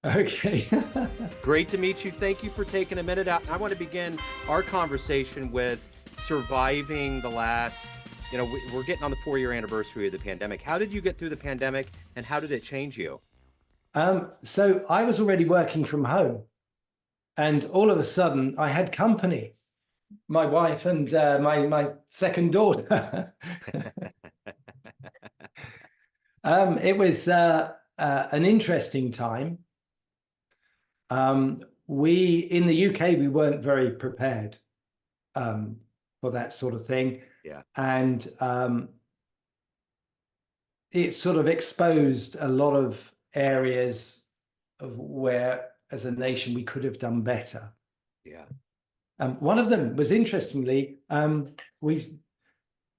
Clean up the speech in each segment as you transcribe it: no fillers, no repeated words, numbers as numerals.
Okay. Great to meet you. Thank you for taking a minute out. I want to begin our conversation with surviving the last, we're getting on the 4-year anniversary of the pandemic. How did you get through the pandemic and how did it change you? So I was already working from home, and all of a sudden I had company, my wife and my second daughter. It was an interesting time. We in the UK we weren't very prepared for that sort of thing, Yeah. and it sort of exposed a lot of areas of where, as a nation, we could have done better. Yeah. One of them was, interestingly, our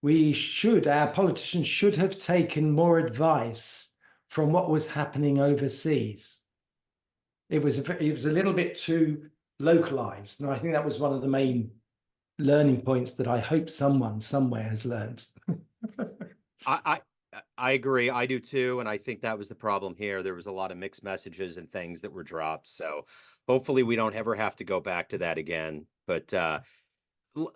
politicians should have taken more advice from what was happening overseas. It was a little bit too localized, and I think that was one of the main learning points that I hope someone somewhere has learned. I I agree. I do too. And I think that was the problem here. There was a lot of mixed messages and things that were dropped. So hopefully we don't ever have to go back to that again. But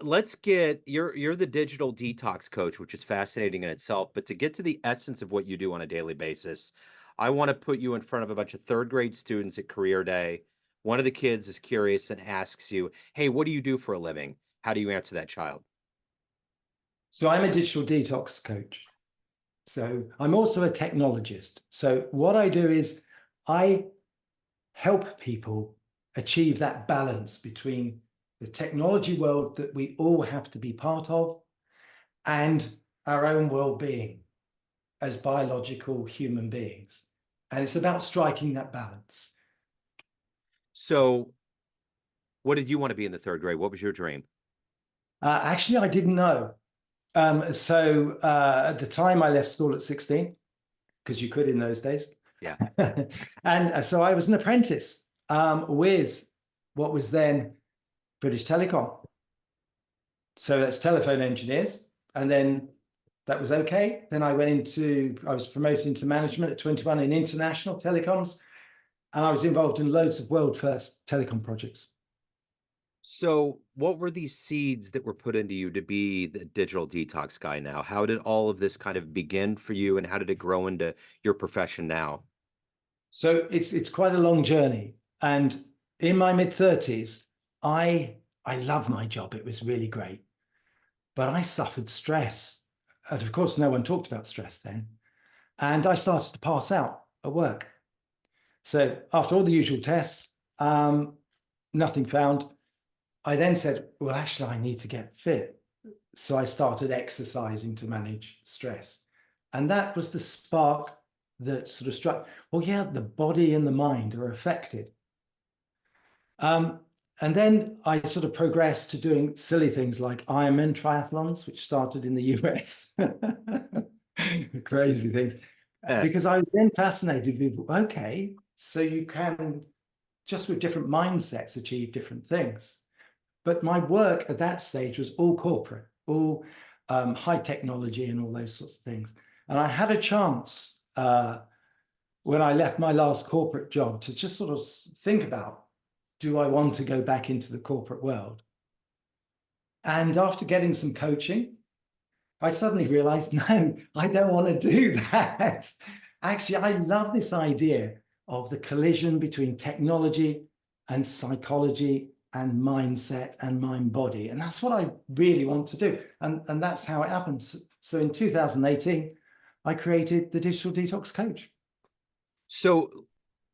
let's get you're the digital detox coach, which is fascinating in itself. But to get to the essence of what you do on a daily basis, I want to put you in front of a bunch of third grade students at Career Day. One of the kids is curious and asks you, "Hey, what do you do for a living?" How do you answer that child? So I'm a digital detox coach. So I'm also a technologist. So what I do is I help people achieve that balance between the technology world that we all have to be part of and our own well-being as biological human beings. And it's about striking that balance. So, what did you want to be in the third grade? What was your dream? Actually, I didn't know. So at the time, I left school at 16 because you could in those days. Yeah. And so I was an apprentice with what was then British Telecom. So that's telephone engineers. And then that was okay. Then I was promoted into management at 21 in international telecoms. And I was involved in loads of world first telecom projects. So, what were these seeds that were put into you to be the digital detox guy now? How did all of this kind of begin for you and how did it grow into your profession now? So it's quite a long journey. And in my mid-30s, I love my job. It was really great. But I suffered stress. And of course, no one talked about stress then. And I started to pass out at work. So after all the usual tests, nothing found. I then said, well, actually, I need to get fit. So I started exercising to manage stress. And that was the spark that sort of struck, well, yeah, the body and the mind are affected. And then I sort of progressed to doing silly things like Ironman triathlons, which started in the US. Crazy things. Eh, Because I was then fascinated with, okay, so you can, just with different mindsets, achieve different things. But my work at that stage was all corporate, all high technology and all those sorts of things. And I had a chance when I left my last corporate job to just sort of think about, do I want to go back into the corporate world? And after getting some coaching, I suddenly realized, no, I don't want to do that. Actually, I love this idea of the collision between technology and psychology and mindset and mind body. And that's what I really want to do. And that's how it happens. So in 2018, I created the Digital Detox Coach. So,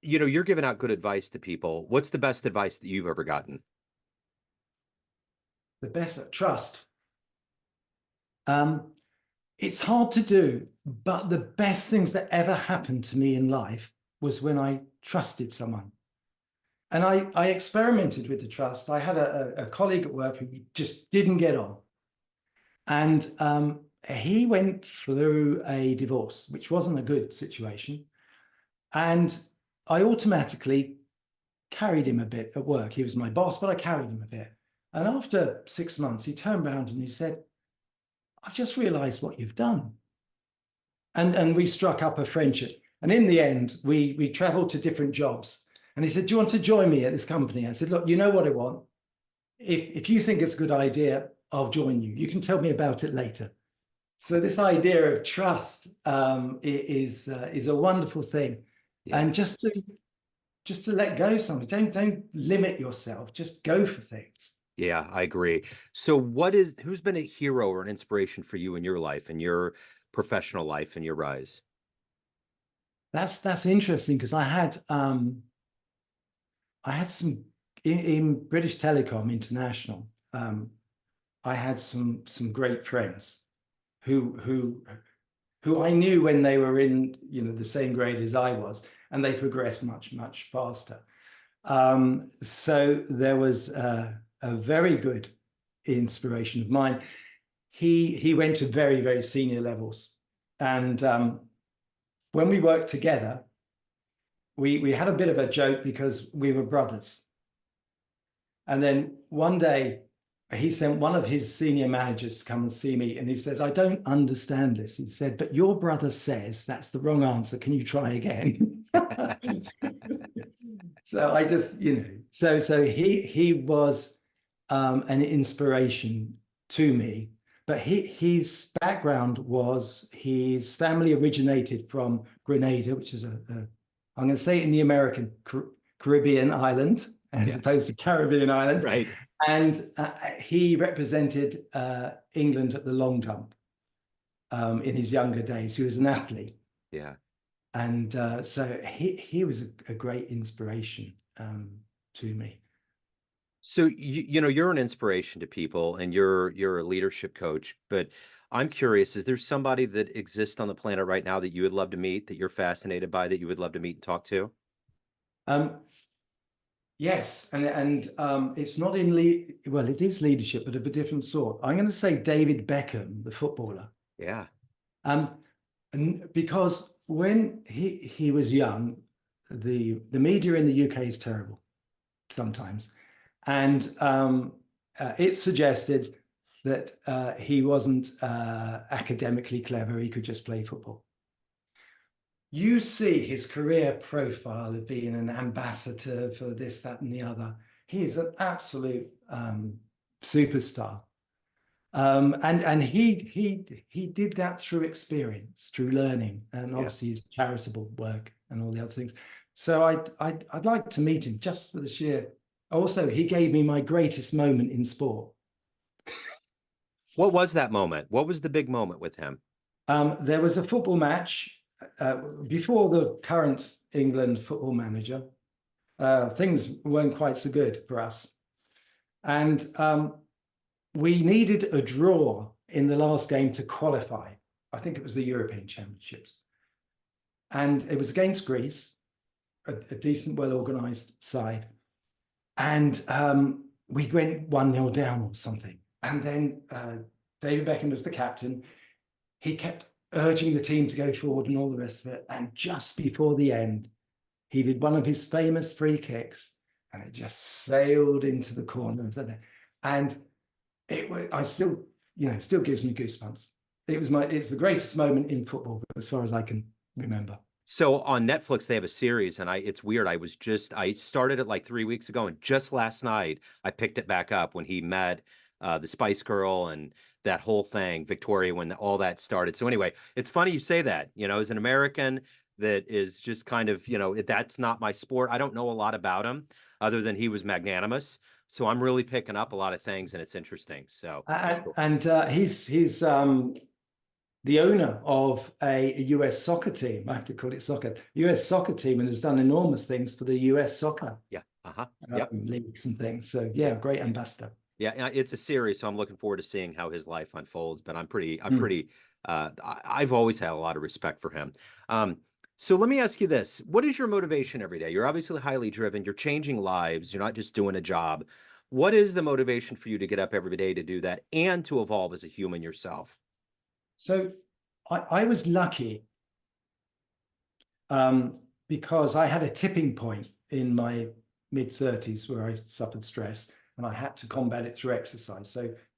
you're giving out good advice to people. What's the best advice that you've ever gotten? The best at trust. It's hard to do, but the best things that ever happened to me in life was when I trusted someone. And I experimented with the trust. I had a colleague at work who just didn't get on. And he went through a divorce, which wasn't a good situation. And I automatically carried him a bit at work. He was my boss, but I carried him a bit. And after 6 months, he turned around and he said, I've just realized what you've done. And we struck up a friendship. And in the end, we traveled to different jobs. And he said, do you want to join me at this company? I said, look, you know what I want. If you think it's a good idea, I'll join you. You can tell me about it later. So this idea of trust is a wonderful thing. Yeah. And just to let go of something. Don't limit yourself. Just go for things. Yeah, I agree. So who's been a hero or an inspiration for you in your life, in your professional life, in your rise? That's interesting because I had some in British Telecom International. I had some great friends who I knew when they were in the same grade as I was, and they progressed much faster. So there was a very good inspiration of mine. He went to very senior levels, and when we worked together, we had a bit of a joke because we were brothers. And then one day he sent one of his senior managers to come and see me, and he says, I don't understand this. He said, but your brother says that's the wrong answer. Can you try again? So I just, so he was an inspiration to me. But his background was his family originated from Grenada, which is I'm going to say it in the American Caribbean island, as opposed to Caribbean island. Right. And he represented England at the long jump in his younger days. He was an athlete. Yeah. And so he was a great inspiration to me. So you're an inspiration to people, and you're a leadership coach, but I'm curious, is there somebody that exists on the planet right now that you would love to meet, that you're fascinated by, that you would love to meet and talk to? Yes, and it's not well, it is leadership, but of a different sort. I'm going to say David Beckham, the footballer. Yeah. And because when he was young, the media in the UK is terrible sometimes, and it suggested that he wasn't academically clever. He could just play football. You see his career profile of being an ambassador for this, that, and the other. He is an absolute superstar. And he did that through experience, through learning, and obviously his charitable work and all the other things. So I'd like to meet him just for the sheer. Also, he gave me my greatest moment in sport. What was that moment? What was the big moment with him? There was a football match before the current England football manager. Things weren't quite so good for us, and we needed a draw in the last game to qualify. I think it was the European Championships. And it was against Greece, a decent, well-organized side. And we went 1-0 down or something. And then David Beckham was the captain. He kept urging the team to go forward and all the rest of it. And just before the end, he did one of his famous free kicks, and it just sailed into the corner. And I still gives me goosebumps. It's the greatest moment in football as far as I can remember. So on Netflix, they have a series, and it's weird. I started it like 3 weeks ago, and just last night I picked it back up when he met the Spice Girl and that whole thing, Victoria, when all that started. So anyway, it's funny you say that, as an American that is just kind of, that's not my sport. I don't know a lot about him other than he was magnanimous. So I'm really picking up a lot of things, and it's interesting. So and he's the owner of a US soccer team. I have to call it soccer. US soccer team, and has done enormous things for the US soccer leagues and things. So yeah, great ambassador. Yeah, it's a series, so I'm looking forward to seeing how his life unfolds. But I've always had a lot of respect for him. So let me ask you this. What is your motivation every day? You're obviously highly driven. You're changing lives. You're not just doing a job. What is the motivation for you to get up every day to do that and to evolve as a human yourself? So I was lucky because I had a tipping point in my mid-30s where I suffered stress, and I had to combat it through exercise.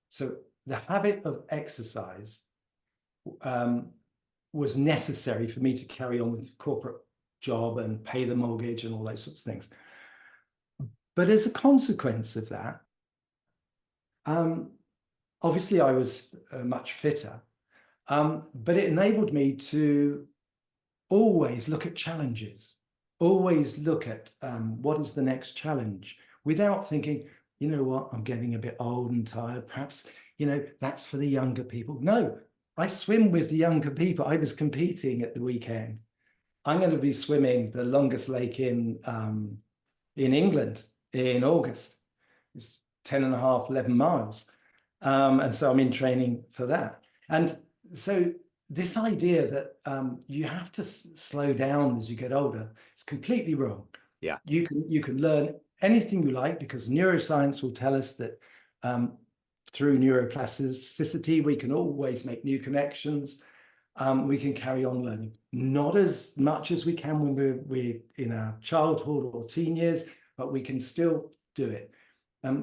So the habit of exercise was necessary for me to carry on with corporate job and pay the mortgage and all those sorts of things. But as a consequence of that, obviously I was much fitter, but it enabled me to always look at challenges, always look at what is the next challenge without thinking, you know what, I'm getting a bit old and tired. Perhaps, that's for the younger people. No, I swim with the younger people. I was competing at the weekend. I'm going to be swimming the longest lake in England in August. It's 10 and a half, 11 miles. And so I'm in training for that. And so this idea that you have to slow down as you get older is completely wrong. Yeah. You can learn anything you like, because neuroscience will tell us that through neuroplasticity, we can always make new connections. We can carry on learning, not as much as we can when we're in our childhood or teen years, but we can still do it.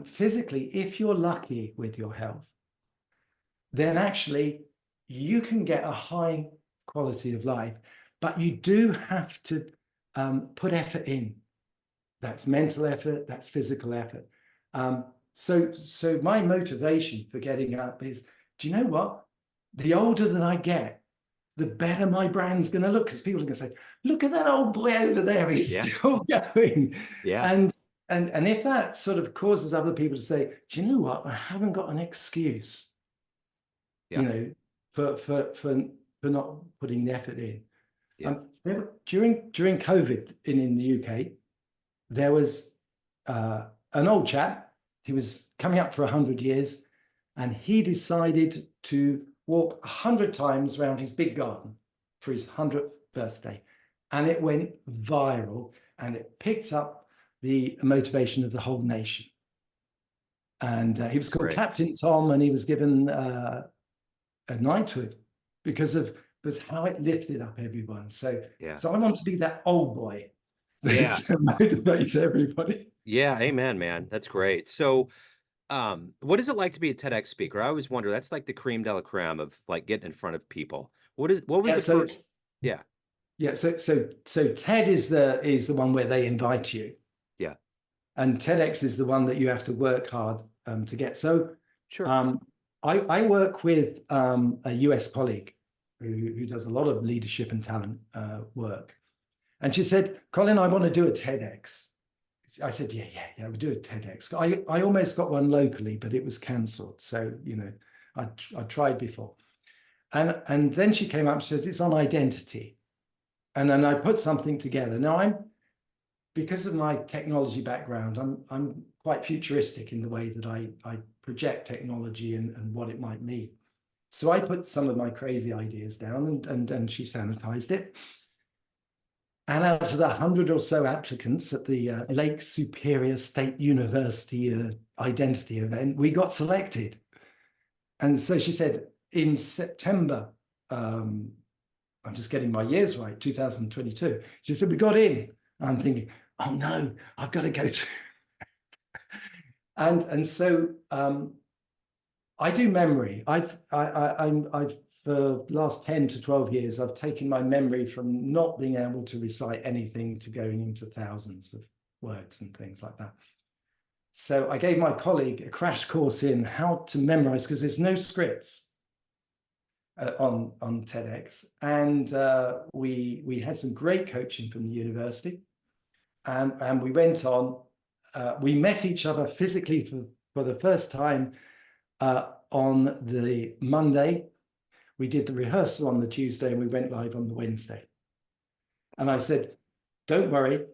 Physically, if you're lucky with your health, then actually you can get a high quality of life, but you do have to put effort in. That's mental effort, that's physical effort. So my motivation for getting up is, do you know what? The older that I get, the better my brand's going to look, because people are going to say, look at that old boy over there, he's still going. Yeah. And if that sort of causes other people to say, do you know what? I haven't got an excuse, for not putting the effort in. Yeah. During COVID in the UK, there was an old chap. He was coming up for 100 years, and he decided to walk 100 times around his big garden for his 100th birthday. And it went viral, and it picked up the motivation of the whole nation. And he was called Captain Tom, and he was given a knighthood because how it lifted up everyone. So I want to be that old boy that motivates everybody. Yeah, amen, man. That's great. So what is it like to be a TEDx speaker? I always wonder, that's like the creme de la creme of like getting in front of people. What was the first? Yeah. Yeah. So TED is the one where they invite you. Yeah. And TEDx is the one that you have to work hard to get. So sure. I work with a US colleague who does a lot of leadership and talent work. And she said, Colin, I want to do a TEDx. I said, yeah, we'll do a TEDx. I almost got one locally, but it was cancelled. So, I tried before. And then she came up and said, it's on identity. And then I put something together. Now, because of my technology background, I'm quite futuristic in the way that I project technology and what it might mean. So I put some of my crazy ideas down, and she sanitized it. And out of the 100 or so applicants at the Lake Superior State University identity event, we got selected. And so she said, in September, I'm just getting my years right, 2022, she said, we got in. I'm thinking, oh no, I've got to go to. and so I do memory. I've for the last 10 to 12 years, I've taken my memory from not being able to recite anything to going into thousands of words and things like that. So I gave my colleague a crash course in how to memorize, because there's no scripts on TEDx. And we had some great coaching from the university. And we went on, we met each other physically for the first time on the Monday. We did the rehearsal on the Tuesday, and we went live on the Wednesday. And I said, don't worry,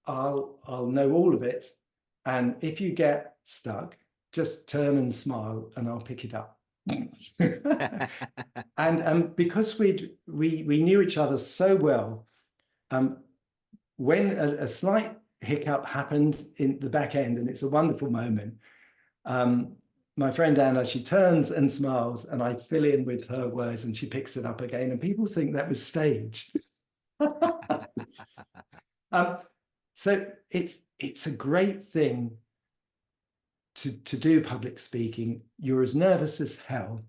I'll know all of it. And if you get stuck, just turn and smile and I'll pick it up. and because we knew each other so well, when a slight hiccup happened in the back end, and it's a wonderful moment, my friend Anna, she turns and smiles, and I fill in with her words, and she picks it up again, and people think that was staged. So it's a great thing to do public speaking. You're as nervous as hell,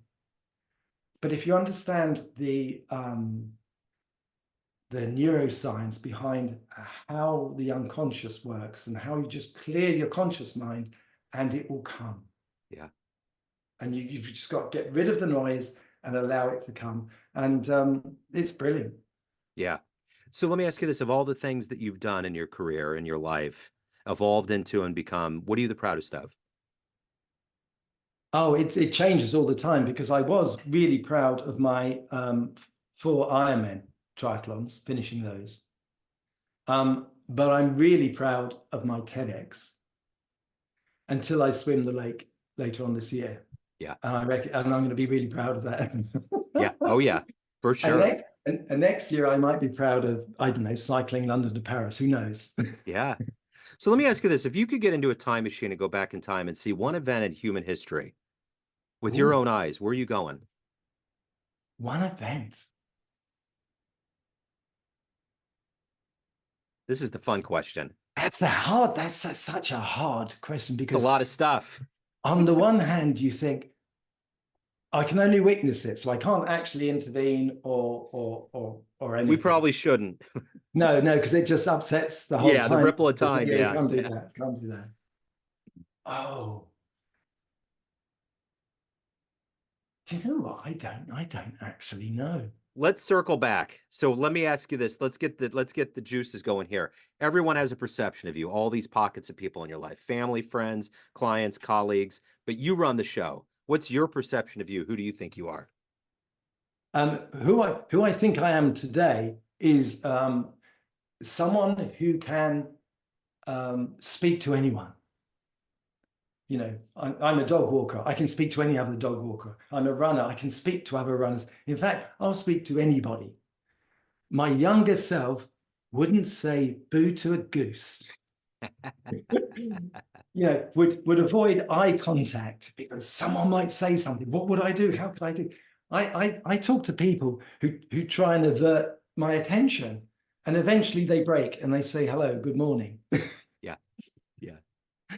but if you understand the the neuroscience behind how the unconscious works and how you just clear your conscious mind and it will come. Yeah. And you've just got to get rid of the noise and allow it to come. And it's brilliant. Yeah. So let me ask you this, of all the things that you've done in your career, in your life, evolved into and become, what are you the proudest of? Oh, it changes all the time, because I was really proud of my 4 Ironman triathlons, finishing those. But I'm really proud of my TEDx until I swim the lake later on this year. Yeah. And I'm going to be really proud of that. Yeah. Oh, yeah, for sure. And next year I might be proud of, I don't know, cycling London to Paris. Who knows? Yeah. So let me ask you this. If you could get into a time machine and go back in time and see one event in human history with your Ooh, own eyes, where are you going? one event. This is the fun question. That's such a hard question, It's a because lot of stuff. on the one hand, you think, I can only witness it, so I can't actually intervene or anything. We probably shouldn't. No, because it just upsets the whole Yeah, the time. ripple of time. Yeah. Can't do that. Can't do that. Oh, do you know what? I don't actually know. Let's circle back. So let me ask you this. Let's get the juices going here. Everyone has a perception of you, all these pockets of people in your life, family, friends, clients, colleagues, but you run the show. What's your perception of you? Who do you think you are? Who I think I am today is someone who can speak to anyone. You know, I'm a dog walker. I can speak to any other dog walker. I'm a runner. I can speak to other runners. In fact, I'll speak to anybody. My younger self wouldn't say boo to a goose. You know, would avoid eye contact because someone might say something. What would I do? How could I do? I talk to people who try and avert my attention, and eventually they break and they say hello, good morning. Yeah. Yeah.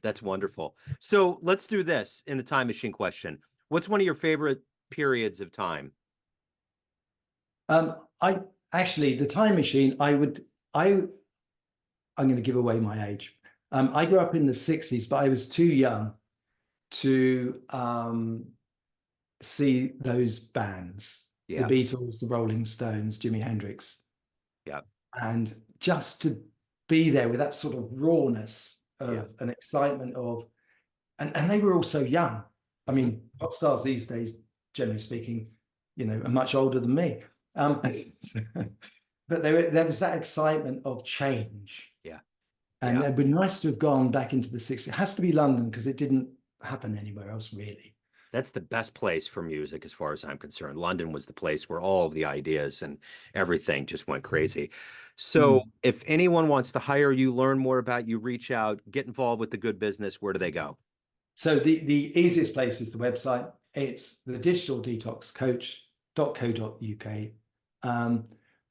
That's wonderful. So let's do this in the time machine question. What's one of your favorite periods of time? I actually, the time machine, I'm going to give away my age. I grew up in the 60s, but I was too young to see those bands, Yeah. the Beatles, the Rolling Stones, Jimi Hendrix. Yeah. And just to be there with that sort of rawness of Yeah. an excitement of, and they were all so young. I mean, pop stars these days, generally speaking, you know, are much older than me. But there was that excitement of change. Yeah. And Yeah. it'd be nice to have gone back into the 60s. It has to be London because it didn't happen anywhere else, really. That's the best place for music as far as I'm concerned. London was the place where all of the ideas and everything just went crazy. So if anyone wants to hire you, learn more about you, reach out, get involved with the good business, where do they go? So the easiest place is the website. It's the Digital Detox Coach.co.uk.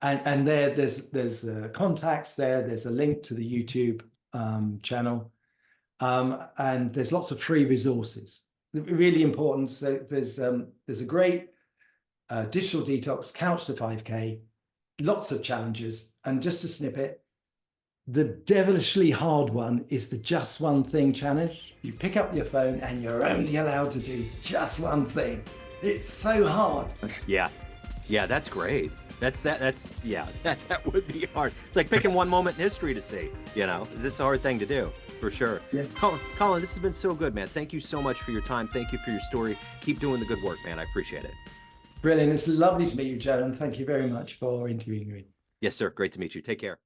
And there's contacts there. There's a link to the YouTube channel. And there's lots of free resources. Really important. So there's a great digital detox couch to 5K, lots of challenges, and just a snippet. The devilishly hard one is the just one thing challenge. You pick up your phone and you're only allowed to do just one thing. It's so hard. Yeah. Yeah, that's great. That's yeah, that would be hard. It's like picking one moment in history to see, you know, that's a hard thing to do for sure. Yeah. Colin, this has been so good, man. Thank you so much for your time. Thank you for your story. Keep doing the good work, man. I appreciate it. Brilliant. It's lovely to meet you, Joe, and thank you very much for interviewing me. Yes, sir. Great to meet you. Take care.